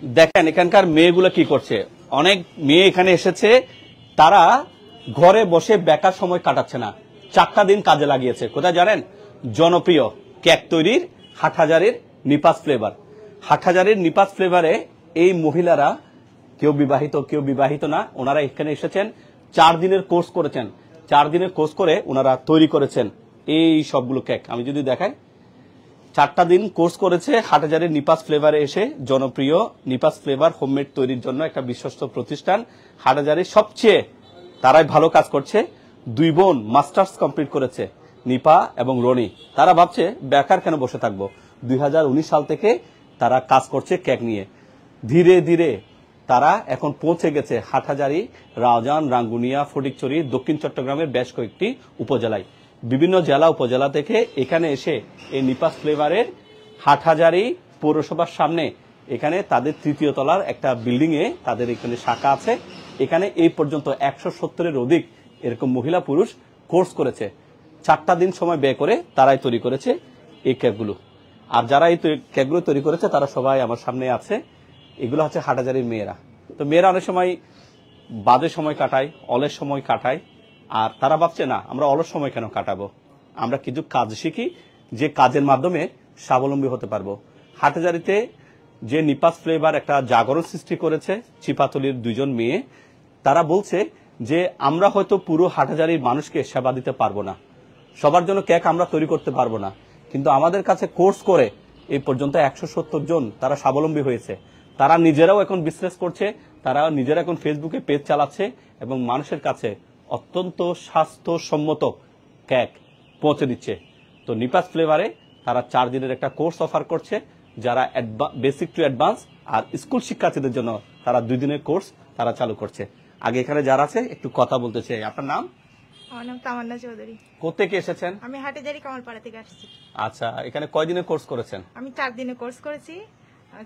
দেখেন এখানকার মেয়েগুলো কি করছে, অনেক মেয়ে এখানে এসেছে, তারা ঘরে বসে বেকার সময় কাটাচ্ছে না, 4টা দিন কাজে লাগিয়েছে। কোথায় জানেন? জনপ্রিয় কেক তৈরির হাটহাজারীর নিপাস ফ্লেভার। হাটহাজারীর নিপাস ফ্লেভারে এই মহিলারা কেউ বিবাহিত কেউ বিবাহিত না, ওনারা এখানে এসেছেন, 4 দিনের কোর্স করেছেন। 4 দিনের কোর্স করে ওনারা তৈরি করেছেন এই সবগুলো কেক। আমি যদি দেখাই, 4টা দিন কোর্স করেছে হাটহাজারীর নিপাস ফ্লেভারে এসে। জনপ্রিয় নিপাস ফ্লেভার হোমমেড তৈরির জন্য একটা বিশ্বস্ত প্রতিষ্ঠান হাটহাজারীর, সবচেয়ে তারাই ভালো কাজ করছে। 2 বোন মাস্টার্স কমপ্লিট করেছে, নিপা এবং রনি। তারা ভাবছে বেকার কেন বসে থাকবো, 2019 সাল থেকে তারা কাজ করছে কেক নিয়ে। ধীরে ধীরে তারা এখন পৌঁছে গেছে হাটহাজারী, রাউজান, রাঙ্গুনিয়া, ফটিকছড়ি, দক্ষিণ চট্টগ্রামের বেশ কয়েকটি উপজেলায়। বিভিন্ন জেলা উপজেলা থেকে এখানে এসে এই নিপাস ফ্লেভারের হাটহাজারী পৌরসভার সামনে এখানে তাদের 3য় তলার একটা বিল্ডিং এ তাদের এখানে শাখা আছে। এখানে এই পর্যন্ত 170-এর অধিক এরকম মহিলা পুরুষ কোর্স করেছে। 4টা দিন সময় ব্যয় করে তারাই তৈরি করেছে এই কেকগুলো। আর যারা এই কেকগুলো তৈরি করেছে তারা সবাই আমার সামনে আছে। এগুলো হচ্ছে হাটহাজারীর মেয়েরা। তো মেয়েরা অনেক সময় বাজে সময় কাটায়, অলস সময় কাটায়, আর তারা ভাবছে না আমরা অলস সময় কেন কাটাবো, আমরা কিছু কাজ শিখি যে কাজের মাধ্যমে স্বাবলম্বী হতে পারবো। হাটহাজারীতে যে নিপাস ফ্লেভার একটা জাগরণ সৃষ্টি করেছে চিপাতলির 2 জন মেয়ে, তারা বলছে যে আমরা হয়তো পুরো হাটহাজারীর মানুষকে সেবা দিতে পারবো না, সবার জন্য কেক আমরা তৈরি করতে পারবো না, কিন্তু আমাদের কাছে কোর্স করে এই পর্যন্ত 170 জন তারা স্বাবলম্বী হয়েছে। তারা নিজেরাও এখন বিজনেস করছে, তারা নিজেরা এখন ফেসবুকে পেজ চালাচ্ছে এবং মানুষের কাছে অত্যন্ত স্বাস্থ্যসম্মত কেক পৌঁছে দিচ্ছে। তো নিপাস ফ্লেভারে তারা 4 দিনের একটা কোর্স অফার করছে, যারা বেসিক টু অ্যাডভান্স আর স্কুল শিক্ষার্থীদের জন্য তারা 2 দিনের কোর্স তারা চালু করছে। আগে এখানে যারা আছে একটু কথা বলতে চাই। আপনার নাম? আমার নাম তামান্না চৌধুরী। কোথেকে এসেছেন? আমি হাটহাজারী কামালপাড়া থেকে আসছি। আচ্ছা, এখানে কয় দিনের কোর্স করেছেন? আমি 4 দিনের কোর্স করেছি,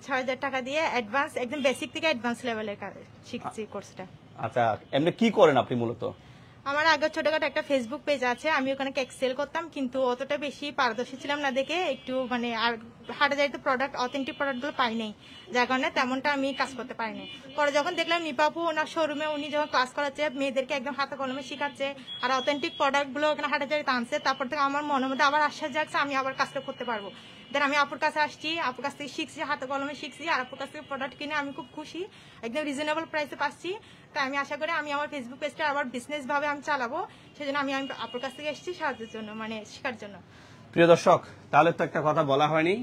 6000 টাকা দিয়ে অ্যাডভান্স, একদম বেসিক থেকে অ্যাডভান্স লেভেলের শিখছি কোর্সটা। আচ্ছা, এমনি কি করেন আপনি মূলত? আমার আগে ছোটখাটো একটা ফেসবুক পেজ আছে, আমি ওখানে কেক সেল করতাম, কিন্তু অতটা বেশি পারদর্শী ছিলাম না দেখে একটু মানে আর হাটহাজারীতে প্রোডাক্ট অথেন্টিক প্রোডাক্টগুলো পাই নাই, যার কারণে তেমনটা আমি কাজ করতে পারিনি। পরে যখন দেখলাম নিপাপু ওনার শোরুমে উনি যখন ক্লাস করাচ্ছে, মেয়েদেরকে একদম হাতে কলমে শেখাচ্ছে আর অথেন্টিক প্রোডাক্টগুলো ওখানে হাটহাজারীতে আনছে, তারপর থেকে আমার মনের মধ্যে আবার আশ্বাস জাগছে আমি আবার কাজটা করতে পারবো। দেন আমি আপুর কাছে আসছি, আপুর কাছ থেকে শিখছি, হাতে কলমে শিখছি, আর আপুর কাছ থেকে প্রোডাক্ট কিনে আমি খুব খুশি, একদম রিজনেবল প্রাইসে পাচ্ছি। তাই আমি আশা করি আমি আমার ফেসবুক পেজটা আবার বিজনেস ভাবে আমি চালাবো, সেজন্য আমি আপুর কাছ থেকে এসেছি সাহায্যের জন্য, মানে শেখার জন্য। প্রিয় দর্শক, তাহলে তো একটা কথা বলা হয়নি,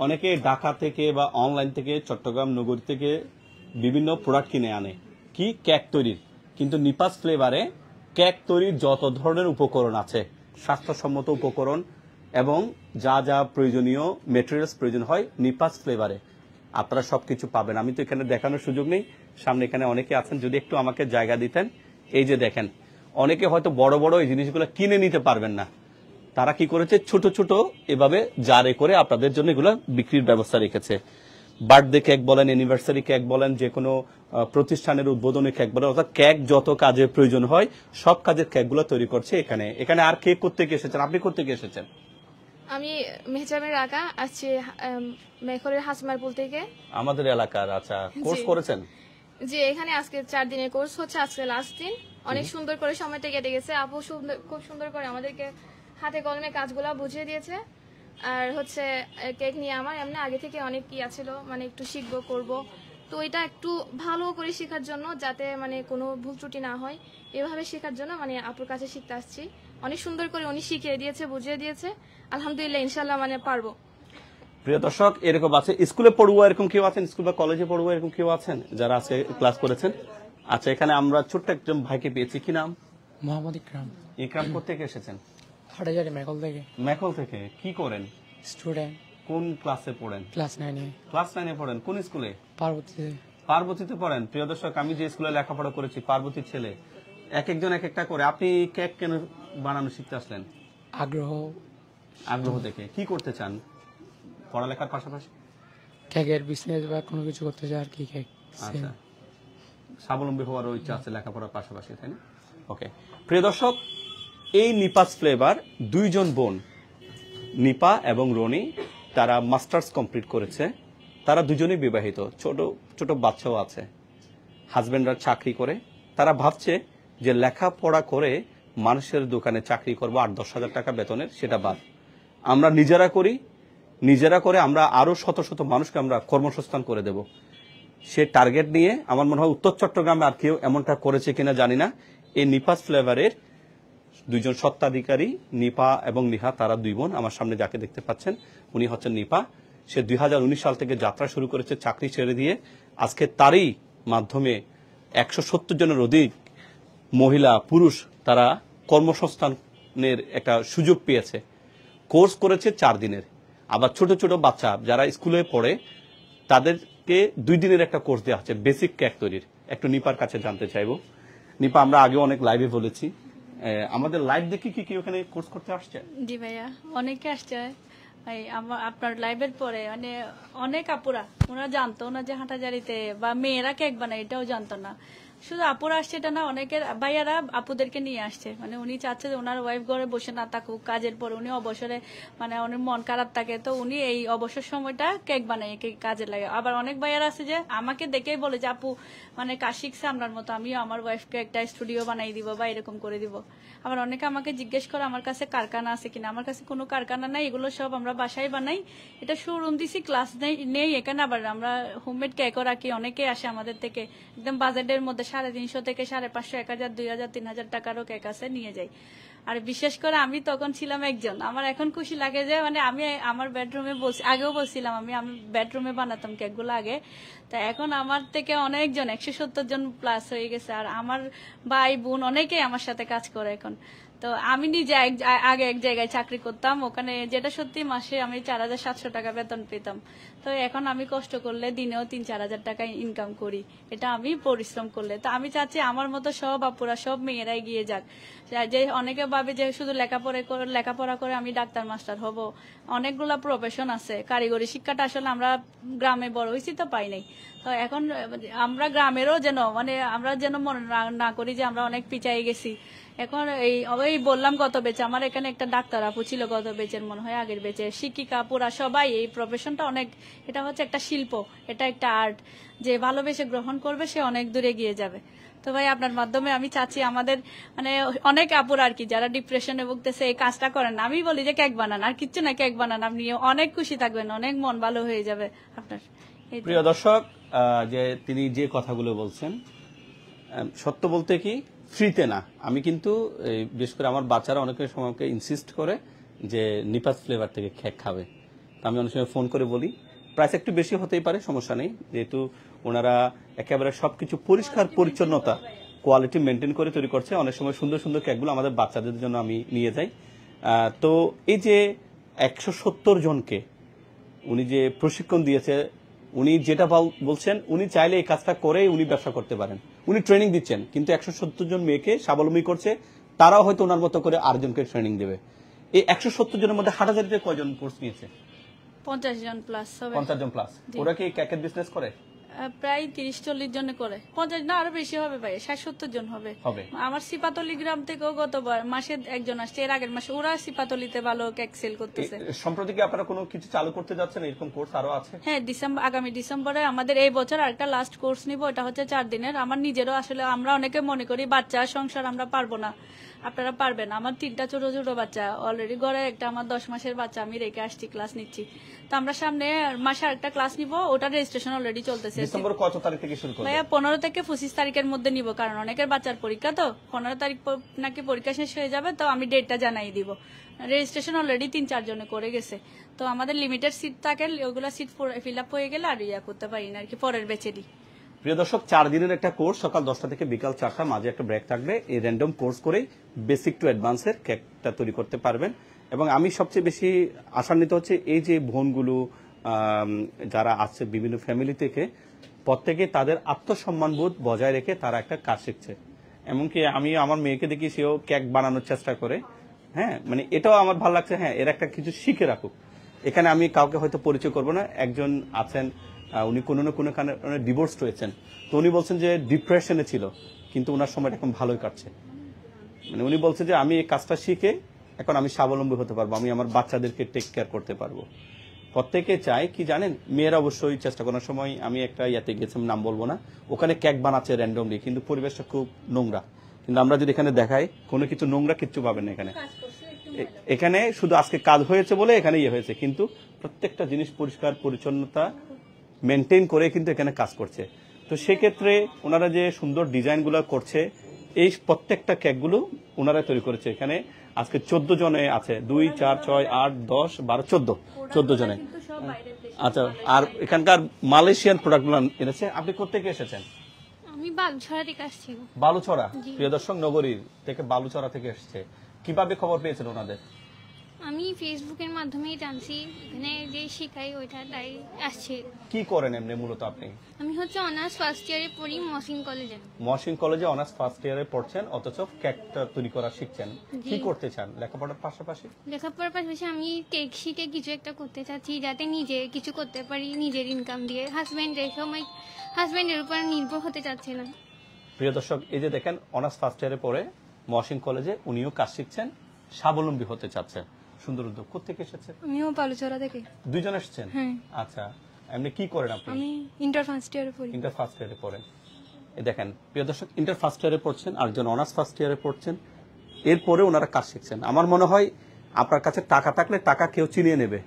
অনেকে ঢাকা থেকে বা অনলাইন থেকে চট্টগ্রাম নগরী থেকে বিভিন্ন প্রোডাক্ট কিনে আনে কি কেক তৈরির, কিন্তু নিপাস ফ্লেভারে কেক তৈরির যত ধরনের উপকরণ আছে, স্বাস্থ্যসম্মত উপকরণ এবং যা যা প্রয়োজনীয় মেটেরিয়ালস প্রয়োজন হয় নিপাস ফ্লেভারে আপনারা সবকিছু পাবেন। আমি তো এখানে দেখানোর সুযোগ নেই, সামনে এখানে অনেকে আছেন, যদি একটু আমাকে জায়গা দিতেন। এই যে দেখেন, অনেকে হয়তো বড় বড় এই জিনিসগুলো কিনে নিতে পারবেন না, তারা কি করেছে ছোট ছোট এভাবে জারে করে আপনাদের জন্য এগুলো বিক্রির ব্যবস্থা রেখেছে। বার্থডে কেক বলেন, অ্যানিভার্সারি কেক বলেন, যে কোনো প্রতিষ্ঠানের উদ্বোধনী কেক বলেন, অর্থাৎ কেক যত কাজে প্রয়োজন হয় সব কাজের কেকগুলো তৈরি করছে এখানে। এখানে আর কে কোত্থেকে এসেছেন? আপনি কোত্থেকে এসেছেন? আমি মেহজামের রাগা আসছি মেখরের হাসমারপুল থেকে, আমাদের এলাকার। আচ্ছা, কোর্স করেছেন? জি, এখানে আজকে 4 দিনের কোর্স হচ্ছে, আজকে লাস্ট দিন। অনেক সুন্দর করে সময়টা কেটে গেছে, আপু খুব সুন্দর করে আমাদেরকে হাতে কলমে কাজগুলো বুঝিয়ে দিয়েছে। আর হচ্ছে কেক নিয়ে আমার এমনি আগে থেকে অনেক কি আছিল, মানে একটু শিখবো করব, তো এটা একটু ভালো করে শেখার জন্য, যাতে মানে কোনো ভুল ত্রুটি না হয়, এভাবে শেখার জন্য মানে আপুর কাছে শিখতে আসছি। অনেক সুন্দর করে উনি শিখিয়ে দিয়েছে, বুঝিয়ে দিয়েছে, আলহামদুলিল্লাহ ইনশাল্লাহ মানে পারবো। প্রিয় দর্শক, এরকম আছে, স্কুলে পড়ুয়া এরকম কেউ আছেন, স্কুল বা কলেজে পড়ুয়া এরকম কেউ আছেন যারা আজকে ক্লাস করেছেন? আচ্ছা, এখানে আমরা ছোট্ট একজন ভাইকে পেয়েছি, কি নাম? মোহাম্মদ ইকরাম। ইকরাম কোথেকে এসেছেন? হাটহাজারী মেকল থেকে। মেকল থেকে। কি করেন? স্টুডেন্ট। কোন ক্লাসে পড়েন? ক্লাস 9 এ। ক্লাস 9 এ পড়েন। কোন স্কুলে? পার্বতীতে। পার্বতীতে পড়েন। প্রিয় দর্শক, আমি যে স্কুলে লেখাপড়া করেছি পার্বতীর ছেলে। এক একজন এক একটা করে। আপনি কেক কেন বানানো শিখতে আসলেন? আগ্রহ থেকে। কি করতে চান পড়ালেখার পাশাপাশি? কেকের বিজনেস বা কোনো কিছু করতে চাই আর কি। কেক। আচ্ছা, স্বাবলম্বী হওয়ার ইচ্ছা আছে লেখাপড়ার পাশাপাশি, তাই না? ওকে। প্রিয় দর্শক, এই নিপাস ফ্লেভার 2 জন বোন, নিপা এবং রনি, তারা মাস্টার্স কমপ্লিট করেছে তারা দুজনেই বিবাহিত, ছোট ছোট বাচ্চাও আছে, হাজবেন্ডরা চাকরি করে। তারা ভাবছে যে লেখাপড়া করে মানুষের দোকানে চাকরি করবো 8-10 হাজার টাকা বেতনের, সেটা বাদ, আমরা নিজেরা করি, নিজেরা করে আমরা আরো শত শত মানুষকে আমরা কর্মসংস্থান করে দেব। সে টার্গেট নিয়ে আমার মনে হয় উত্তর চট্টগ্রামে আর কেউ এমনটা করেছে কিনা জানি না। এই নিপাস ফ্লেভারের দুইজন স্বত্বাধিকারী নিপা এবং নিহা, তারা দুই বোন। আমার সামনে যাকে দেখতে পাচ্ছেন উনি হচ্ছেন নিপা। সে 2019 সাল থেকে যাত্রা শুরু করেছে চাকরি ছেড়ে দিয়ে। আজকে তারই মাধ্যমে 170 জনের অধিক মহিলা পুরুষ তারা কর্মসংস্থানের একটা সুযোগ পেয়েছে। কোর্স করেছে 4 দিনের। আবার ছোট ছোট বাচ্চা যারা স্কুলে পড়ে তাদেরকে 2 দিনের একটা কোর্স দেওয়া হচ্ছে বেসিক কেক তৈরির। একটু নিপার কাছে জানতে চাইবো। নিপা, আমরা আগে অনেক লাইভে বলেছি, আমাদের লাইভ দেখে কি ওখানে কোর্স করতে আসছে? জি ভাইয়া, অনেকে আসছে। আপনার লাইভের পরে মানে অনেক আপুরা, ওনারা জানতো না যে হাঁটাজারিতে বা মেয়েরা কেক বানায়, এটাও জানতো না। শুধু আপুরা আসছে এটা না, অনেকের ভাইয়ারা আপুদেরকে নিয়ে আসছে। মানে উনি চাচ্ছে যে ওনার ওয়াইফ ঘরে বসে না থাকুক, কাজের পরে উনি অবসরে মানে অনেক মন খারাপ থাকে, তো উনি এই অবসর সময়টা কেক বানায়, কাজে লাগে। আবার অনেক ভাইয়ারা আছে যে আমাকে দেখেই বলে যে আপু মানে কাজ শিখছে আপনার মতো, আমিও আমার ওয়াইফকে একটা স্টুডিও বানাই দিব বা এরকম করে দিব। আবার অনেকে আমাকে জিজ্ঞেস করে আমার কাছে কারখানা আছে কিনা। আমার কাছে কোনো কারখানা নাই, এগুলো সব আমরা বাসায় বানাই। এটা শোরুম দিছি, ক্লাস নেই এখানে। আবার আমরা হোমমেড কেকও রাখি। অনেকে আসে আমাদের থেকে একদম বাজেটের মধ্যে 350 থেকে 550, 1000, 2000, 3000 টাকারও কেক আছে, নিয়ে যাই। আর বিশেষ করে আমি তখন ছিলাম একজন, আমার এখন খুশি লাগে যে মানে আমি আমার বেডরুমে বলছি, আগেও বলছিলাম আমি বেডরুমে বানাতাম কেকগুলো আগে। তা এখন আমার থেকে অনেকজন, 170 জন প্লাস হয়ে গেছে। আর আমার ভাই বোন অনেকেই আমার সাথে কাজ করে এখন। তো আমি নিজে আগে এক জায়গায় চাকরি করতাম, ওখানে যেটা সত্যি মাসে আমি 4700 টাকা বেতন পেতাম। তো এখন আমি কষ্ট করলে দিনেও 3-4 হাজার টাকা ইনকাম করি, এটা আমি পরিশ্রম করলে। তো আমি চাচ্ছি আমার মতো সব আপুরা, সব মেয়েরা এগিয়ে যাক। যে অনেকে ভাবে যে শুধু লেখাপড়া করে আমি ডাক্তার মাস্টার হব। অনেকগুলা প্রফেশন আছে। কারিগরি শিক্ষাটা আসলে আমরা গ্রামে বড় হয়েছি তো পাই নাই। তো এখন আমরা গ্রামেরও যেন মানে আমরা যেন মনে না করি যে আমরা অনেক পিছাই গেছি। এখন এই বললাম গত বেচে আমার এখানে একটা ডাক্তার আপু ছিল, গত বেচের মনে হয় আগের বেচে, শিক্ষিকা পুরা সবাই। এই প্রফেশনটা অনেক, এটা হচ্ছে একটা শিল্প, এটা একটা আর্ট। যে ভালোবেসে গ্রহণ করবে সে অনেক দূরে গিয়ে যাবে। তো ভাই আপনার মাধ্যমে আমি চাচ্ছি আমাদের মানে অনেক আপুর আর কি যারা ডিপ্রেশনে ভুগতেছে এই কাজটা করেন না। আমি বলি যে কেক বানান, আর কিচ্ছু না, কেক বানান, আপনি অনেক খুশি থাকবেন, অনেক মন ভালো হয়ে যাবে আপনার। প্রিয় দর্শক, যে তিনি যে কথাগুলো বলছেন, সত্য বলতে কি ফ্রিতে না। আমি কিন্তু বিশেষ করে আমার বাচ্চারা অনেকের সময় আমাকে ইনসিস্ট করে যে নিপাস ফ্লেভার থেকে কেক খাবে। আমি অনেক সময় ফোন করে বলি, প্রাইস একটু বেশি হতেই পারে, সমস্যা নেই, যেহেতু ওনারা একেবারে সবকিছু পরিষ্কার পরিচ্ছন্নতা কোয়ালিটি মেনটেন করে তৈরি করছে। অনেক সময় সুন্দর সুন্দর কেকগুলো আমাদের বাচ্চাদের জন্য আমি নিয়ে যাই। তো এই যে 170 জনকে উনি যে প্রশিক্ষণ দিয়েছে, উনি যেটা বলছেন উনি চাইলে এই কাজটা করে উনি ব্যবসা করতে পারেন। উনি ট্রেনিং দিচ্ছেন, কিন্তু 170 জন মেয়েকে স্বাবলম্বী করছে। তারাও হয়তো ওনার মতো করে আরেকজনকে ট্রেনিং দেবে। এই 170 জনের মধ্যে হাটাজারিতে কয়জন কোর্স নিয়েছে? 50 জন প্লাস। 50 জন প্লাস। ওরা কি কেকের বিজনেস করে? প্রায় 30-40 জনে করে। 50 না, আরো বেশি হবে ভাই, 60-70 জন হবে। আমার সিপাতলি গ্রাম থেকেও গতবার মাসে একজন আসছে, এর আগের মাসে। ওরা সিপাতলিতে ভালো কেক সেল করতেছে। সম্প্রতি কি আপনারা কোনো কিছু চালু করতে যাচ্ছেন? এরকম কোর্স আরো আছে? হ্যাঁ, আগামী ডিসেম্বরে আমাদের এই বছর আরেকটা লাস্ট কোর্স নিব, এটা হচ্ছে 4 দিনের। আমার নিজেরও আসলে আমরা অনেকে মনে করি বাচ্চা সংসার আমরা পারবো না, আপনারা পারবেন। আমার 3টা ছোট ছোট বাচ্চা অলরেডি, ঘরে একটা আমার 10 মাসের বাচ্চা আমি রেখে আসছি, ক্লাস নিচ্ছি। তো আমরা সামনে মাসে আরেকটা ক্লাস নিব, ওটার রেজিস্ট্রেশন অলরেডি চলতেছে। ডিসেম্বর কত তারিখ থেকে শুরু করবে? ভাইয়া 15 থেকে 25 তারিখের মধ্যে নিব, কারণ অনেকের বাচ্চার পরীক্ষা, তো 15 তারিখ নাকি পরীক্ষা শেষ হয়ে যাবে। তো আমি ডেটটা জানাই দিব। রেজিস্ট্রেশন অলরেডি 3-4 জনে করে গেছে। তো আমাদের লিমিটেড সিট থাকে, ওগুলা সিট ফিল আপ হয়ে গেলে আর ইয়া করতে পারি না আর কি, পরের বেচেরই। প্রিয় দর্শক, 4 দিনের একটা কোর্স, সকাল 10টা থেকে বিকাল 4টা, মাঝে একটা ব্রেক থাকবে। এই র্যান্ডম কোর্স করেই বেসিক টু অ্যাডভান্সের কেকটা তৈরি করতে পারবেন। এবং আমি সবচেয়ে বেশি আশান্বিত হচ্ছে এই যে বোনগুলো যারা আছে বিভিন্ন ফ্যামিলি থেকে, প্রত্যেকে তাদের আত্মসম্মানবোধ বজায় রেখে তারা একটা কাজ শিখছে। এমনকি আমি আমার মেয়েকে দেখি সেও কেক বানানোর চেষ্টা করে। হ্যাঁ, মানে এটাও আমার ভালো লাগছে। হ্যাঁ, এর একটা কিছু শিখে রাখুক। এখানে আমি কাউকে হয়তো পরিচয় করবো না। একজন আছেন, উনি কোনো না কোনো কারণে ডিভোর্স হয়েছেন। তো উনি বলছেন যে ডিপ্রেশনে ছিল, কিন্তু ওনার সময়টা এখন ভালোই কাটছে। মানে উনি বলছে যে আমি এই কাজটা শিখে এখন আমি স্বাবলম্বী হতে পারবো, আমি আমার বাচ্চাদেরকে টেক কেয়ার করতে পারবো। প্রত্যেকে চায় কি জানেন, মেয়েরা অবশ্যই চেষ্টা করার সময় আমি একটা ইয়াতে গেছিলাম, নাম বলবো না, ওখানে কেক বানাচ্ছে র্যান্ডমলি, কিন্তু পরিবেশটা খুব নোংরা। কিন্তু আমরা যদি এখানে দেখাই কোনো কিছু নোংরা কিচ্ছু পাবেন না এখানে। এখানে শুধু আজকে কাজ হয়েছে বলে এখানে ইয়ে হয়েছে, কিন্তু প্রত্যেকটা জিনিস পরিষ্কার পরিচ্ছন্নতা মেনটেন করে কিন্তু এখানে কাজ করছে। তো সেক্ষেত্রে ওনারা যে সুন্দর ডিজাইনগুলো করছে, এই প্রত্যেকটা কেকগুলো ওনারা তৈরি করেছে। এখানে আজকে 14 জনে আছে, 2, 4, 6, 8, 10, 12, 14 জনে। আচ্ছা, আর এখানকার মালয়েশিয়ান প্রোডাক্টগুলো এনেছে। আপনি কোথেকে এসেছেন? আমি বালুছড়া থেকে আসছি। বালুছড়া, প্রিয় দর্শক, নগরীর থেকে বালুছড়া থেকে এসেছে। কিভাবে খবর পেয়েছেন ওনাদের? আমি ফেসবুকের মাধ্যমেই জানছি, এখানে যে শিখাই ওইটা, তাই আসছি। কি করেন এমনি মূলত আপনি? আমি হচ্ছে অনার্স ফার্স্ট ইয়ারে পড়ি মহসিন কলেজে। মহসিন কলেজে অনার্স ফার্স্ট ইয়ারে পড়ছেন, অথচ কেকটা তৈরি করা শিখছেন। জি। কি করতে চান লেখাপড়ার পাশাপাশি? লেখাপড়ার পাশাপাশি আমি কেক শিখে কিছু একটা করতে চাচ্ছি, যাতে নিজে কিছু করতে পারি নিজের ইনকাম দিয়ে। হাজবেন্ডের উপর নির্ভর হতে চাচ্ছি না। প্রিয় দর্শক, এই যে দেখেন অনার্স ফার্স্ট ইয়ারে পড়ে মহসিন কলেজে উনিও কাজ শিখছেন, স্বাবলম্বী হতে চাচ্ছেন। সুন্দর উদ্যোগ। কোথেকে এসেছেন? আমিও বালুচরা থেকে। দুইজন এসেছেন? হ্যাঁ। আচ্ছা, এমনি কি করেন আপনি? আমি ইন্টার ফার্স্ট ইয়ারে পড়ি। ইন্টার ফার্স্ট ইয়ারে পড়েন। এই দেখেন প্রিয় দর্শক, ইন্টার ফার্স্ট ইয়ারে পড়ছেন, আরেকজন অনার্স ফার্স্ট ইয়ারে পড়ছেন, এরপরে ওনারা কাজ শিখছেন। আমার মনে হয় আপনার কাছে টাকা থাকলে টাকা কেউ চিনিয়ে নেবে,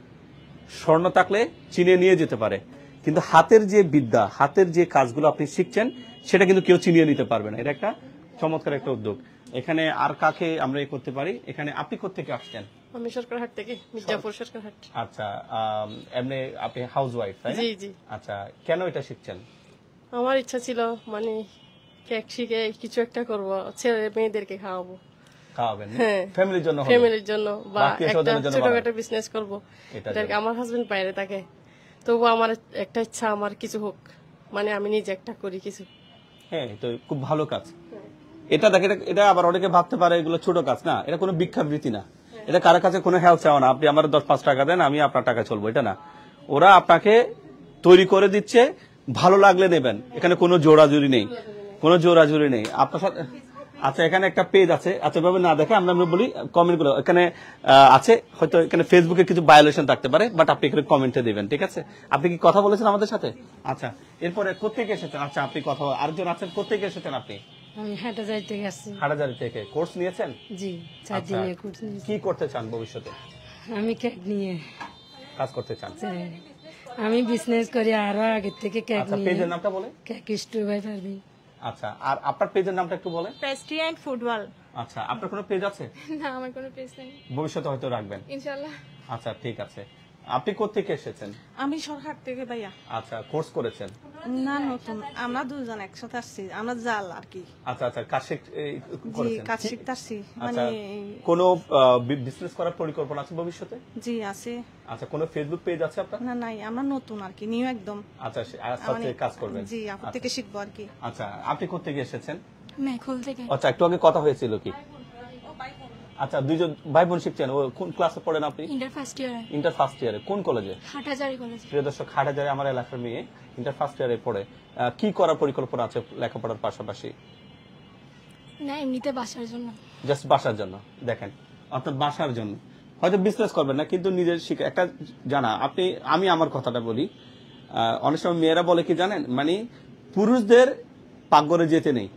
স্বর্ণ থাকলে চিনিয়ে নিয়ে যেতে পারে, কিন্তু হাতের যে বিদ্যা, হাতের যে কাজগুলো আপনি শিখছেন, সেটা কিন্তু কেউ চিনিয়ে নিতে পারবে না। এটা একটা চমৎকার একটা উদ্যোগ। এখানে আর কাকে আমরা এই করতে পারি? এখানে আপনি কোত্থেকে আসছেন? আমি সরকারহাট থেকে, মির্জাপুর সরকারহাট। আচ্ছা, এমনি আপনি হাউস ওয়াইফ, তাই না? জি জি। আচ্ছা, কেন এটা শিখছেন? আমার ইচ্ছা ছিল মানে কেক শিখে কিছু একটা করব, ছেলে মেয়েদেরকে খাওয়াবো। খাওয়াবেন? হ্যাঁ। ফ্যামিলির জন্য হবে? ফ্যামিলির জন্য, বা বাকি একটা স্বজনের জন্য ছোটখাটো বানাবেন? বিজনেস করবো। এটার যাতে জন্য। আমার হাজবেন্ড বাইরে থাকে, তবু আমার একটা ইচ্ছা, আমার কিছু হোক, মানে আমি নিজে একটা করি কিছু। হ্যাঁ, তো খুব ভালো কাজ। এটা দেখে, এটা আবার অনেকে ভাবতে পারে এগুলো ছোট কাজ না, এটা কোনো ভিক্ষাবৃত্তি না, এটা কারো কাছে কোনো হেল্প চাওয়া না, আপনি আমার 10-5 টাকা দেন আমি আপনার টাকা চলবো, এটা না। ওরা আপনাকে তৈরি করে দিচ্ছে, ভালো লাগলে নেবেন, এখানে কোনো জোড়াজুরি নেই, কোনো জোড়াজুরি নেই আপনার সাথে। আচ্ছা, এখানে একটা পেজ আছে, আচ্ছা ভাবে না দেখে আমরা বলি কমেন্ট গুলো এখানে আছে, হয়তো এখানে ফেসবুকে কিছু ভায়োলেশন থাকতে পারে, বাট আপনি এখানে কমেন্টে দিবেন, ঠিক আছে? আপনি কি কথা বলেছেন আমাদের সাথে? আচ্ছা, এরপরে কোথেকে এসেছেন? আচ্ছা, আপনি কথা, আরেকজন আছেন, কোথেকে এসেছেন আপনি? আমি হাটাজারি থেকে আসছি। হাটাজারি থেকে। কোর্স নিয়েছেন? জি, 4 আচ্ছা, দিনের কোর্স নিয়েছি। কি করতে চান ভবিষ্যতে? আমি কেক নিয়ে কাজ করতে চান? চাই। আমি বিজনেস করি আরো আগে থেকে কেক আচ্ছা, নিয়ে। পেজের নামটা বলে। কেক স্টোর বাই পারবি। আচ্ছা, আর আপনার পেজের নামটা একটু বলেন। Pastry and food wall. আচ্ছা, আপনার কোনো পেজ আছে? না, আমার কোনো পেজ নেই, ভবিষ্যতে হয়তো রাখবেন ইনশাল্লাহ। আচ্ছা, ঠিক আছে। আপনি কোত্থেকে এসেছেন? আমি সরকার থেকে ভাইয়া। আচ্ছা, কোর্স করেছেন? না, নতুন। আমরা দুজন একসাথে আসছি, আমরা জাল আর কি। আচ্ছা আচ্ছা, কাজ জি, করেছেন? কাজ শিখতে আসছি। আচ্ছা, মানে কোনো বিজনেস করার পরিকল্পনা আছে ভবিষ্যতে? জি আছে। আচ্ছা, কোনো ফেসবুক পেজ আছে আপনার? না, নাই, আমরা নতুন আর কি, নিউ একদম। আচ্ছা, আস্তে কাজ করবেন? জি, আপু থেকে শিখবো আর কি। আচ্ছা, আপনি কোত্থেকে এসেছেন? মেখুল থেকে। আচ্ছা, একটু আগে কথা হয়েছিল কি? আচ্ছা, দুইজন ভাই বোন শিখছেন। ও কোন ক্লাসে পড়েন আপনি? ইন্টার ফার্স্ট ইয়ারে। ইন্টার ফার্স্ট ইয়ারে। কোন কলেজে? হাটাজারি কলেজ। প্রিয় দর্শক, হাটাজারি আমার এলাকার মেয়ে, ইন্টার ফার্স্ট ইয়ারে পড়ে। কি করার পরিকল্পনা আছে লেখাপড়ার পাশাপাশি? না, এমনিতে বাসার জন্য। জাস্ট বাসার জন্য। দেখেন, আপনার বাসার জন্য হয়তো বিজনেস করবেন না, কিন্তু নিজের শিখে একটা জানা। আমি আমার কথাটা বলি, অনেক সময় মেয়েরা বলে কি জানেন, মানে পুরুষদের পাকঘরে যেতে নেই,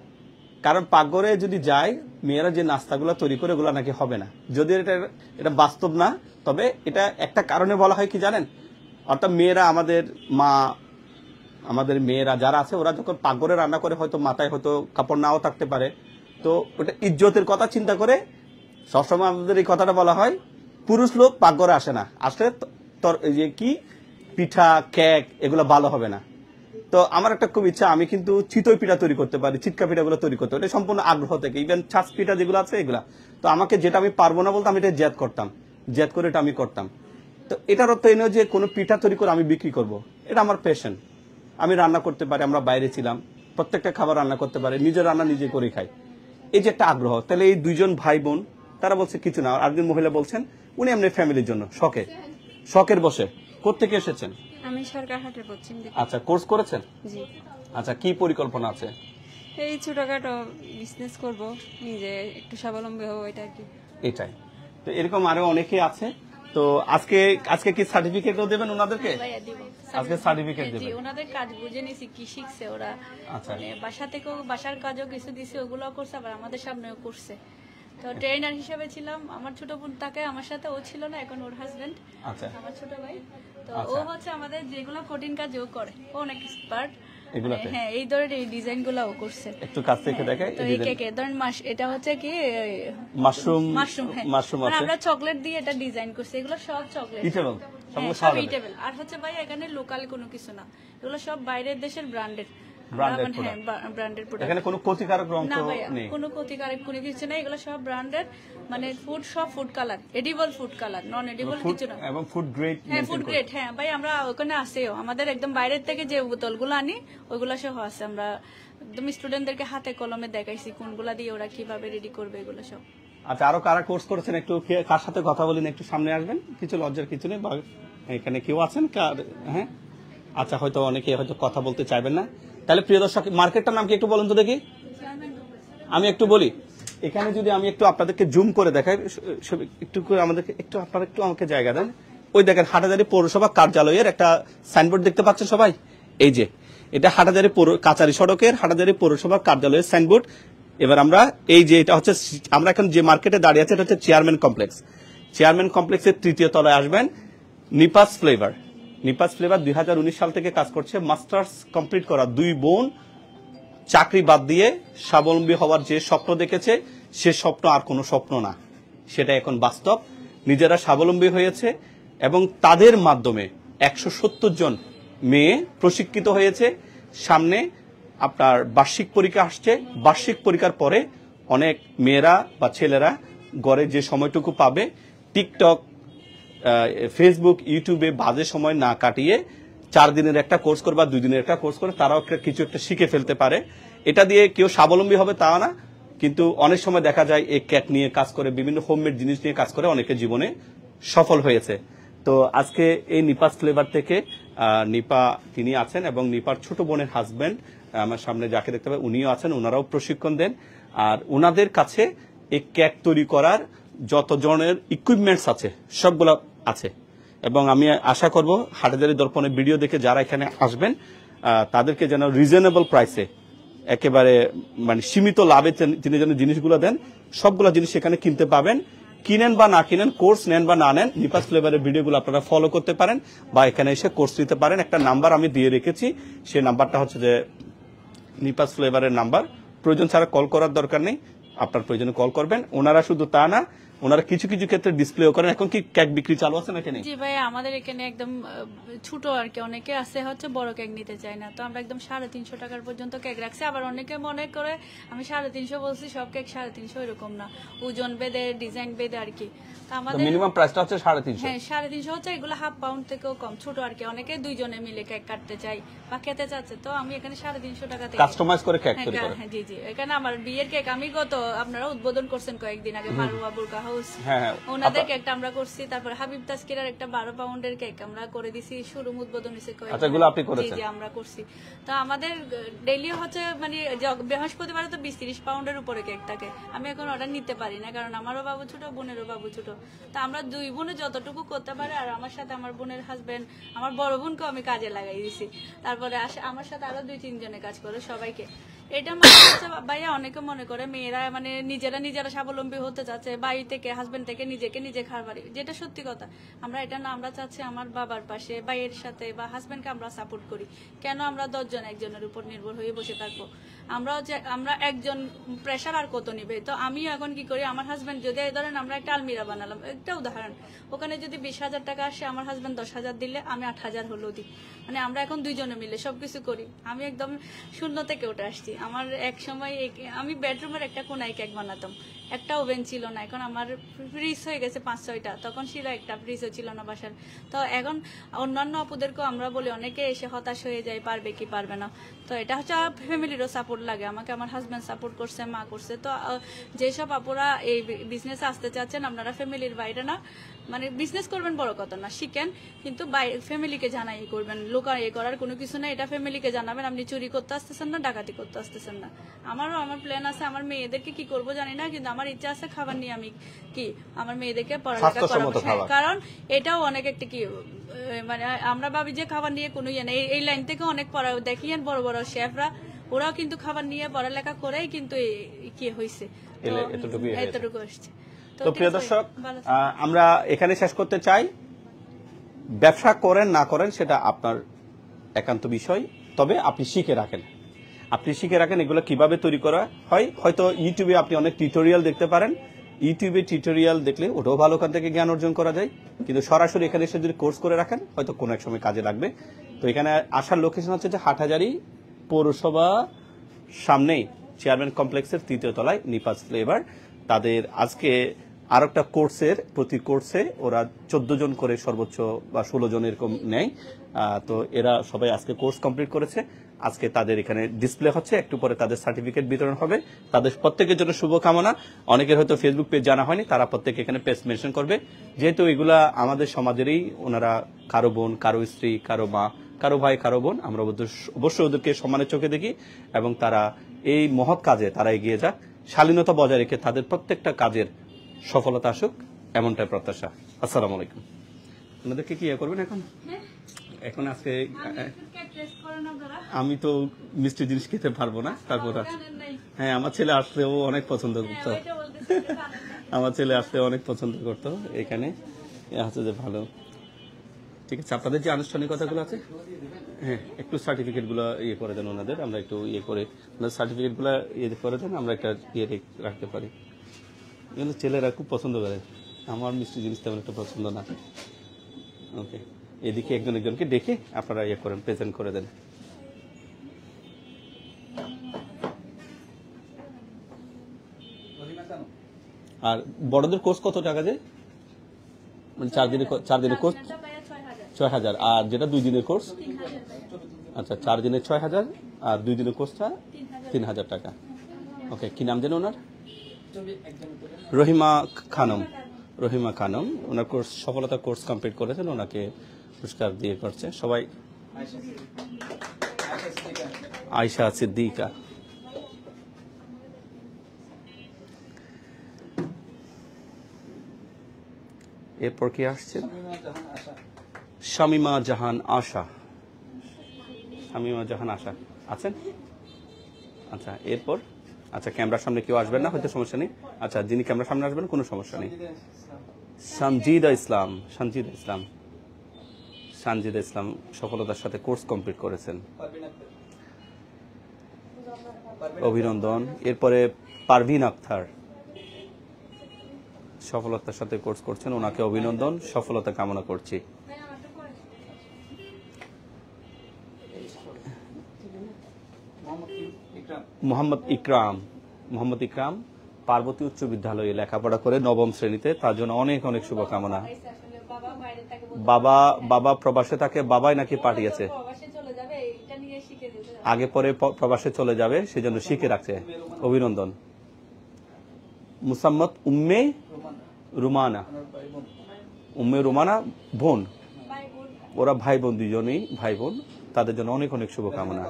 কারণ পাকঘরে যদি যায় মেয়েরা যে নাস্তাগুলো তৈরি করে ওগুলো নাকি হবে না। যদিও এটা বাস্তব না, তবে এটা একটা কারণে বলা হয় কি জানেন, অর্থাৎ মেয়েরা, আমাদের মেয়েরা যারা আছে, ওরা যখন পাকঘরে রান্না করে হয়তো মাথায় হয়তো কাপড় নাও থাকতে পারে, তো ওটা ইজ্জতের কথা চিন্তা করে সবসময় আমাদের এই কথাটা বলা হয়, পুরুষ লোক পাকঘরে আসে না, আসলে তোর যে কি পিঠা কেক এগুলো ভালো হবে না। তো আমার একটা খুব ইচ্ছা, আমি কিন্তু চিতই পিঠা তৈরি করতে পারি, চিটকা পিঠাগুলো তৈরি করতে পারি, এটা সম্পূর্ণ আগ্রহ থেকে। ইভেন ছাঁচ পিঠা যেগুলো আছে এগুলা, তো আমাকে যেটা আমি পারবো না বলতে আমি এটা জেদ করতাম, জেদ করে এটা আমি করতাম। তো এটার অর্থ এই নয় যে কোনো পিঠা তৈরি করে আমি বিক্রি করব, এটা আমার প্যাশন। আমি রান্না করতে পারি, আমরা বাইরে ছিলাম, প্রত্যেকটা খাবার রান্না করতে পারি, নিজের রান্না নিজে করে খাই, এই যে একটা আগ্রহ। তাহলে এই দুইজন ভাই বোন তারা বলছে কিছু না, আর একজন মহিলা বলছেন উনি এমনি ফ্যামিলির জন্য শখের বসে। কোত্থেকে এসেছেন? আমি সরকারহাটে পড়ছি। আচ্ছা, কোর্স করেছেন? জি। আচ্ছা, কি পরিকল্পনা আছে? এই ছোটখাটো বিজনেস করব, নিজে একটু স্বাবলম্বী হবো, এটা আর কি। এটাই তো। এরকম আরো অনেকে আছে তো আজকে আজকে কি সার্টিফিকেটও দেবেন ওনাদেরকে? ভাইয়া দিব আজকে সার্টিফিকেট জি, দেবেন। ওনাদের কাজ বুঝে নিছি কি শিখছে ওরা, আচ্ছা। মানে বাসা থেকেও বাসার কাজও কিছু দিছে, ওগুলো করছে, আবার আমাদের সামনেও করছে। তো ট্রেনার হিসেবে ছিলাম, আমার ছোট বোন থাকে আমার সাথে, ও ছিল না, এখন ওর হাজবেন্ড আচ্ছা আমার ছোট ভাই। তো ও আচ্ছা। হচ্ছে আমাদের যেগুলো কঠিন কাজ ও করে, ও অনেক এক্সপার্ট এগুলাতে? হ্যাঁ, এই ধরনের এই ডিজাইন গুলো ও করছে। একটু কাছ থেকে দেখাই। তো এই কেকে ধরেন এটা হচ্ছে কি মাশরুম, মাশরুম, হ্যাঁ, মাশরুম মানে আছে, আমরা চকলেট দিয়ে এটা ডিজাইন করছি, এগুলো সব চকলেট ইটেবল, সবগুলো সব খাওয়া যাবে। ইটেবল। আর হচ্ছে ভাই এখানে লোকাল কোনো কিছু না, এগুলো সব বাইরের দেশের ব্র্যান্ডেড Branded হ্যাঁ, ব্র্যান্ডেড প্রোডাক্ট। এখানে কোনো ক্ষতিকারক রং না তো ভাইয়া, নেই? কোনো ক্ষতিকারক কোনো কিছু নেই, এগুলো সব ব্র্যান্ডেড, মানে সব food colour, edible food colour, non edible কিছু না। এবং ফুড গ্রেড হ্যাঁ, ফুড গ্রেড, হ্যাঁ ভাই, আমরা ওখানে আসেও, আমাদের একদম বাইরের থেকে যে বোতলগুলো আনি ওইগুলো সহ আছে, আমরা একদম স্টুডেন্টদেরকে হাতে কলমে দেখাইছি কোনগুলা দিয়ে ওরা কিভাবে রেডি করবে এগুলো সব। আচ্ছা, আরো কারা কোর্স করেছেন একটু কার সাথে কথা বলেন, একটু সামনে আসবেন, কিছু লজ্জার কিছু নেই, বা এখানে কেউ আছেন? হ্যাঁ, আচ্ছা, হয়তো অনেকে হয়তো কথা বলতে চাইবেন না। তাহলে প্রিয় দর্শক, মার্কেটটার নাম কি একটু বলুন তো দেখি। আমি একটু বলি, এখানে যদি আমি একটু আপনাদেরকে জুম করে দেখাই, একটু করে আমাদেরকে একটু, আপনারা একটু আমাকে জায়গা দেন। ওই দেখেন হাটাজারি পৌরসভা কার্যালয়ের একটা সাইনবোর্ড দেখতে পাচ্ছেন সবাই, এই যে এটা হাটাজারি কাচারি সড়কের হাটাজারি পৌরসভা কার্যালয়ের সাইনবোর্ড। এবার আমরা এই যে এটা হচ্ছে, আমরা এখন যে মার্কেটে দাঁড়িয়ে আছে এটা হচ্ছে চেয়ারম্যান কমপ্লেক্স। চেয়ারম্যান কমপ্লেক্সের 3য় তলায় আসবেন। নিপাস ফ্লেভার 2019 সাল থেকে কাজ করছে। মাস্টার্স কমপ্লিট করা 2 বোন চাকরি বাদ দিয়ে স্বাবলম্বী হওয়ার যে স্বপ্ন দেখেছে, সে স্বপ্ন আর কোনো স্বপ্ন না, সেটা এখন বাস্তব। নিজেরা স্বাবলম্বী হয়েছে এবং তাদের মাধ্যমে 170 জন মেয়ে প্রশিক্ষিত হয়েছে। সামনে আপনার বার্ষিক পরীক্ষা আসছে, বার্ষিক পরীক্ষার পরে অনেক মেয়েরা বা ছেলেরা গড়ে যে সময়টুকু পাবে, টিকটক, ফেসবুক, ইউটিউবে বাজে সময় না কাটিয়ে 4 দিনের একটা কোর্স করে বা 2 দিনের একটা কোর্স করে তারাও কিছু একটা শিখে ফেলতে পারে। এটা দিয়ে কেউ স্বাবলম্বী হবে তা না, কিন্তু অনেক সময় দেখা যায় এই ক্যাট নিয়ে কাজ করে, বিভিন্ন হোমমেড জিনিস নিয়ে কাজ করে অনেকে জীবনে সফল হয়েছে। তো আজকে এই নিপাস ফ্লেভার থেকে নিপা তিনি আছেন এবং নিপার ছোট বোনের হাজবেন্ড আমার সামনে যাকে দেখতে পাই উনিও আছেন, ওনারাও প্রশিক্ষণ দেন। আর ওনাদের কাছে এই কেক তৈরি করার যত ধরনের ইকুইপমেন্টস আছে সবগুলো আছে। এবং আমি আশা করব হাটাজারি দর্পণের ভিডিও দেখে যারা এখানে আসবেন তাদেরকে যেন রিজনেবল প্রাইসে, একেবারে মানে সীমিত লাভে তিনি যেন জিনিসগুলো দেন, সবগুলো জিনিস এখানে কিনতে পাবেন। কিনেন বা না কিনেন, কোর্স নেন বা না নেন, নিপাস ফ্লেভারের ভিডিওগুলো আপনারা ফলো করতে পারেন বা এখানে এসে কোর্স নিতে পারেন। একটা নাম্বার আমি দিয়ে রেখেছি, সেই নাম্বারটা হচ্ছে যে নিপাস ফ্লেভারের নাম্বার। প্রয়োজন ছাড়া কল করার দরকার নেই, আপনার প্রয়োজনে কল করবেন। ওনারা শুধু তা না, ওনারা কিছু কিছু ক্ষেত্রে ডিসপ্লেও করেন। এখন কি কেক বিক্রি চালু আছে নাকি? জি ভাই, আমাদের এখানে একদম ছোট আর কি, অনেকে আছে হচ্ছে বড় কেক নিতে চায় না, তো আমরা একদম 350 টাকার পর্যন্ত কেক রাখছি। আবার অনেকে মনে করে আমি 350 বলছি, সব কেক 350 এরকম না, ওজন বেঁধে ডিজাইন বেঁধে আর কি। তো আমাদের মিনিমাম প্রাইসটা হচ্ছে 350। হ্যাঁ, 350 হচ্ছে, এগুলো হাফ পাউন্ড থেকেও কম, ছোট আর কি। অনেকে 2 জনে মিলে কেক কাটতে চাই বা খেতে চাচ্ছে, তো আমি এখানে 350 টাকা থেকে কাস্টমাইজ করে কেক তৈরি করেন। হ্যাঁ, জি জি, এখানে আমার বিয়ের কেক আমি আপনারা উদ্বোধন করছেন কয়েকদিন আগে, মারুয়া বুরকা হাউস, হ্যাঁ, ওনাদের কেকটা আমরা করছি। তারপর হাবিব তাসকিরার একটা 12 পাউন্ডের কেক আমরা করে দিছি, শোরুম উদ্বোধন হয়েছে। আচ্ছা, এগুলো আপনি করেছেন? জি জি, আমরা করছি। তো আমাদের ডেইলি হচ্ছে মানে বৃহস্পতিবারে তো 20-30 পাউন্ডের উপরে কেক থাকে। আমি এখন অর্ডার নিতে পারি না, কারণ আমারও বাবু ছোট, বোনেরও বাবু ছোট। তো আমরা 2 বোনে যতটুকু করতে পারি, আর আমার সাথে আমার বোনের হাজবেন্ড, আমার বড় বোনকেও আমি কাজে লাগাই দিছি। তারপরে আমার সাথে আরো 2-3 জনে কাজ করে, সবাইকে। এটা মানে হচ্ছে ভাইয়া, অনেকে মনে করে মেয়েরা মানে নিজেরা স্বাবলম্বী হতে চাচ্ছে, বাড়ি থেকে হাজবেন্ড থেকে নিজেকে নিজে খাবার, যেটা সত্যি কথা। আমরা এটা না, আমরা চাচ্ছি আমার বাবার পাশে ভাইয়ের সাথে বা হাজবেন্ডকে আমরা সাপোর্ট করি। কেন আমরা 10 জন একজনের উপর নির্ভর হয়ে বসে থাকবো? আমরা একজন প্রেশার আর কত নিবে? তো আমিও এখন কি করি, আমার হাজবেন্ড যদি ধরেন আমরা একটা আলমিরা বানালাম, একটা উদাহরণ, ওখানে যদি 20,000 টাকা আসে, আমার হাজবেন্ড 10,000 দিলে আমি 8,000 হলেও দিই। মানে আমরা এখন 2 জনে মিলে সবকিছু করি। আমি একদম শূন্য থেকে উঠে আসছি। আমার এক সময় আমি বেডরুমের একটা কোনায় কেক বানাতাম, একটা ওভেন ছিল না, এখন আমার ফ্রিজ হয়ে গেছে 5-6টা, তখন ছিল একটা, ফ্রিজও ছিল না বাসার। তো এখন অন্যান্য আপুদেরকেও আমরা বলি, অনেকে এসে হতাশ হয়ে যায়, পারবে কি পারবে না। তো এটা হচ্ছে ফ্যামিলিরও সাপোর্ট সাপোর্ট লাগে, আমাকে আমার হাজব্যান্ড সাপোর্ট করছে, মা করছে। তো যেসব আপুরা এই বিজনেসে আসতে চাচ্ছেন, আপনারা ফ্যামিলির বাইরে না, মানে বিজনেস করবেন বড় কথা না, শিখেন, কিন্তু ফ্যামিলিকে জানাই করবেন। লোকা এ করার কোনো কিছু নেই, এটা ফ্যামিলিকে জানাবেন। আপনি চুরি করতে আসতেছেন না, ডাকাতি করতে আসতেছেন না। আমার প্ল্যান আছে, আমার মেয়েদেরকে কি করব জানি না, কিন্তু আমার ইচ্ছা আছে খাবার নিয়ে আমি কি আমার মেয়েদেরকে পড়ালেখা করাবো। কারণ এটাও অনেক একটা কি মানে আমরা ভাবি যে খাবার নিয়ে কোনো ইয়ে নেই, এই লাইন থেকে অনেক পড়া দেখি বড় বড় শেফরা, ওরাও কিন্তু খাবার নিয়ে পড়ালেখা করেই কিন্তু কি হয়েছে, এতটুকু আসছে। তো প্রিয় দর্শক, আমরা এখানে শেষ করতে চাই। ব্যবসা করেন না করেন সেটা আপনার একান্ত বিষয়, তবে আপনি শিখে রাখেন এগুলো কিভাবে তৈরি করা হয়। হয়তো ইউটিউবে আপনি অনেক টিউটোরিয়াল দেখতে পারেন, ইউটিউবে টিউটোরিয়াল দেখলে ওটাও ভালো, ওখান থেকে জ্ঞান অর্জন করা যায়, কিন্তু সরাসরি এখানে এসে যদি কোর্স করে রাখেন হয়তো কোনো এক সময় কাজে লাগবে। তো এখানে আসার লোকেশন হচ্ছে যে হাটহাজারী পৌরসভা সামনেই চেয়ারম্যান কমপ্লেক্সের 3য় তলায় নিপাস ফ্লেভার। তাদের আজকে আর একটা কোর্সের, প্রতি কোর্সে ওরা 14 জন করে সর্বোচ্চ বা 16 জন এরকম নেয়। তো এরা সবাই আজকে কোর্স কমপ্লিট করেছে। আজকে তাদের এখানে ডিসপ্লে হচ্ছে, একটু পরে তাদের সার্টিফিকেট বিতরণ হবে। তাদের প্রত্যেকের জন্য শুভকামনা। অনেকের হয়তো ফেসবুক পেজ জানা হয়নি, তারা প্রত্যেকে এখানে পেজ মেনশন করবে, যেহেতু এগুলা আমাদের সমাজেরই। ওনারা কারো বোন, কারো স্ত্রী, কারো মা, কারো ভাই, কারো বোন। আমরা অবশ্যই ওদেরকে সম্মানের চোখে দেখি এবং তারা এই মহৎ কাজে তারা এগিয়ে যাক, শালীনতা বজায় রেখে তাদের প্রত্যেকটা কাজের সফলতা আসুক, এমনটাই প্রত্যাশা। আসসালামু আলাইকুম। আপনাদেরকে কি করবেন এখন আজকে আমি তো মিষ্টি জিনিস খেতে পারবো না, তারপর হ্যাঁ আমার ছেলে আসলেও অনেক পছন্দ করতো, এখানে আছে যে ভালো। ঠিক আছে, আপনাদের যে আনুষ্ঠানিকতাগুলো আছে, হ্যাঁ একটু সার্টিফিকেট গুলো ইয়ে করে দেন ওনাদের, আমরা একটু ইয়ে করে সার্টিফিকেট গুলো ইয়ে করে দেন, আমরা একটা ইয়ে রাখতে পারি। কিন্তু ছেলেরা খুব পছন্দ করে, আমার মিষ্টি জিনিস তেমন একটা পছন্দ না। ওকে, এদিকে একজনকে ডেকে আপনারা ইয়ে করেন, প্রেজেন্ট করে দেন। আর বড়দের কোর্স কত টাকা যে, মানে 4 দিনের কোর্স 6,000, আর যেটা 2 দিনের কোর্স, আচ্ছা 4 দিনের 6,000 আর 2 দিনের কোর্সটা 3,000 টাকা। ওকে, কি নাম যেন ওনার? রহিমা খানম। ওনার কোর্স সফলতা কোর্স কমপ্লিট করেছেন, ওনাকে পুরস্কার দিয়ে করছে সবাই। আয়শা সিদ্দিকা। এরপর কি আসছে? শামিমা জাহান আশা আছেন? আচ্ছা, এরপর আচ্ছা ক্যামেরার সামনে কেউ আসবেন না হয়তো, সমস্যা নেই। আচ্ছা, যিনি ক্যামেরার সামনে আসবেন কোনো সমস্যা নেই। সঞ্জিদা ইসলাম সফলতার সাথে কোর্স কমপ্লিট করেছেন, অভিনন্দন। এরপরে পারভিন আক্তার সফলতার সাথে কোর্স করছেন, ওনাকে অভিনন্দন, সফলতা কামনা করছি। মোহাম্মদ ইকরাম পার্বতী উচ্চ বিদ্যালয়ে লেখাপড়া করে 9ম শ্রেণীতে, তার জন্য অনেক অনেক শুভকামনা। বাবা প্রবাসে থাকে, বাবাই নাকি পাঠিয়েছে, আগে পরে প্রবাসে চলে যাবে, সেজন্য শিখে রাখছে, অভিনন্দন। মুসাম্মদ উম্মে রুমানা বোন, ওরা ভাই বোন, দুজনেই ভাই বোন, তাদের জন্য অনেক অনেক শুভকামনা।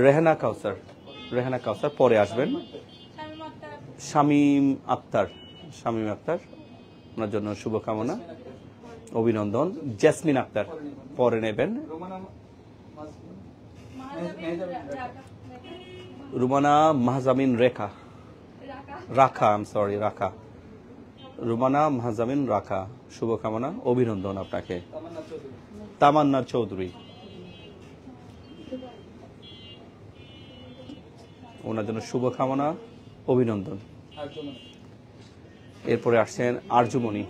রেহানা কাউসার পরে আসবেন। শামীম আক্তার ওনার জন্য শুভকামনা, অভিনন্দন। জেসমিন আক্তার পরে নেবেন। রুমানা মাহজামিন রাখা রুমানা মাহজামিন রাখা, শুভকামনা, অভিনন্দন আপনাকে। তামান্না চৌধুরী, ওনার জন্য শুভকামনা, অভিনন্দন। এরপরে আসছেন আরজুমণি,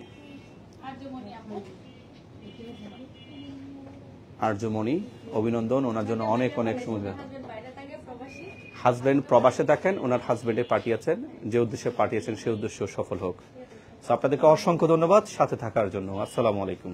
অভিনন্দন, ওনার জন্য অনেক অনেক শুভেচ্ছা। হাজবেন্ড প্রবাসে থাকেন, ওনার হাজবেন্ডে পাঠিয়েছেন, যে উদ্দেশ্যে পাঠিয়েছেন সেই উদ্দেশ্য সফল হোক। আপনাদেরকে অসংখ্য ধন্যবাদ সাথে থাকার জন্য। আসসালামু আলাইকুম।